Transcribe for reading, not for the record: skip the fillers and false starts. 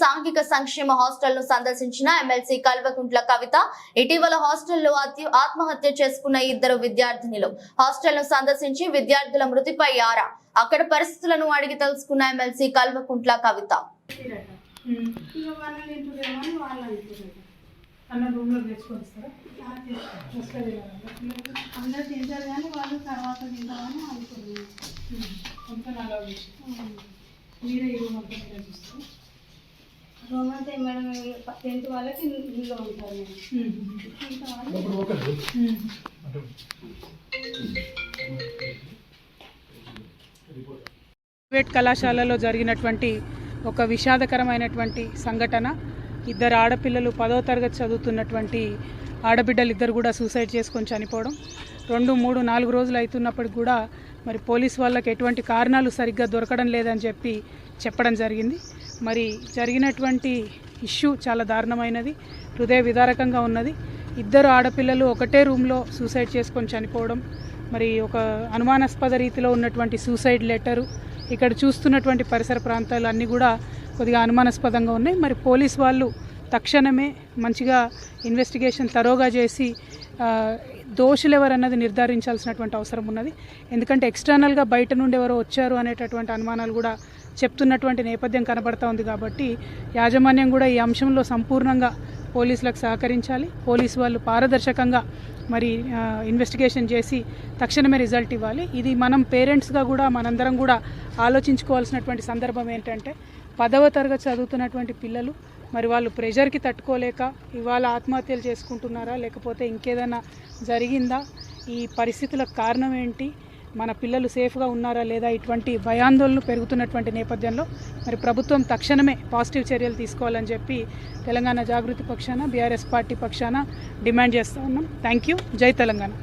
సాంఘిక సంక్షేమ హాస్టల్ను సందర్శించిన ఎమ్మెల్సీ కల్వకుంట్ల కవిత ఇటీవల హాస్టల్లో ఆత్మహత్య చేసుకున్న 2 విద్యార్థినులు హాస్టల్ను సందర్శించి విద్యార్థుల మృతిపై ఆరా అక్కడ పరిస్థితులను అడిగి తెలుసుకున్న ఎమ్మెల్సీ కల్వకుంట్ల కవిత. రూమ్ అంతా మేడం 10th వాళ్ళకి ఇంట్లో ఉంటారు. ప్రైవేట్ కళాశాలలో జరిగినటువంటి ఒక విషాదకరమైనటువంటి సంఘటన. 2 ఆడపిల్లలు 10వ తరగతి చదువుతున్నటువంటి ఆడబిడ్డలు 2 కూడా సూసైడ్ చేసుకొని చనిపోవడం. 2, 3, 4 రోజులు అవుతున్నప్పటికి కూడా మరి పోలీస్ వాళ్ళకి ఎటువంటి కారణాలు సరిగ్గా దొరకడం లేదని చెప్పడం జరిగింది. మరి జరిగినటువంటి ఇష్యూ చాలా దారుణమైనది, హృదయ విదారకంగా ఉన్నది. 2 ఆడపిల్లలు ఒకటే రూమ్లో సూసైడ్ చేసుకొని చనిపోవడం, మరి ఒక అనుమానాస్పద రీతిలో ఉన్నటువంటి సూసైడ్ లెటరు, ఇక్కడ చూస్తున్నటువంటి పరిసర ప్రాంతాలు అన్నీ కూడా కొద్దిగా అనుమానాస్పదంగా ఉన్నాయి. మరి పోలీస్ వాళ్ళు తక్షణమే మంచిగా ఇన్వెస్టిగేషన్ తరోగా చేసి దోషులు ఎవరన్నది నిర్ధారించాల్సినటువంటి అవసరం ఉన్నది. ఎందుకంటే ఎక్స్టర్నల్గా బయట నుండి ఎవరో వచ్చారు అనేటటువంటి అనుమానాలు కూడా చెప్తున్నటువంటి నేపథ్యం కనబడతా ఉంది. కాబట్టి యాజమాన్యం కూడా ఈ అంశంలో సంపూర్ణంగా పోలీసులకు సహకరించాలి. పోలీసు వాళ్ళు పారదర్శకంగా మరి ఇన్వెస్టిగేషన్ చేసి తక్షణమే రిజల్ట్ ఇవ్వాలి. ఇది మనం పేరెంట్స్గా కూడా మనందరం కూడా ఆలోచించుకోవాల్సినటువంటి సందర్భం ఏంటంటే 10వ తరగతి చదువుతున్నటువంటి పిల్లలు మరి వాళ్ళు ప్రెషర్కి తట్టుకోలేక ఇవాళ ఆత్మహత్యలు చేసుకుంటున్నారా, లేకపోతే ఇంకేదైనా జరిగిందా, ఈ పరిస్థితులకు కారణం ఏంటి, మన పిల్లలు సేఫ్గా ఉన్నారా లేదా, ఇటువంటి భయాందోళనలు పెరుగుతున్నటువంటి నేపథ్యంలో మరి ప్రభుత్వం తక్షణమే పాజిటివ్ చర్యలు తీసుకోవాలని చెప్పి తెలంగాణ జాగృతి పక్షాన బీఆర్ఎస్ పార్టీ పక్షాన డిమాండ్ చేస్తూ ఉన్నాం. Thank you. జై తెలంగాణ.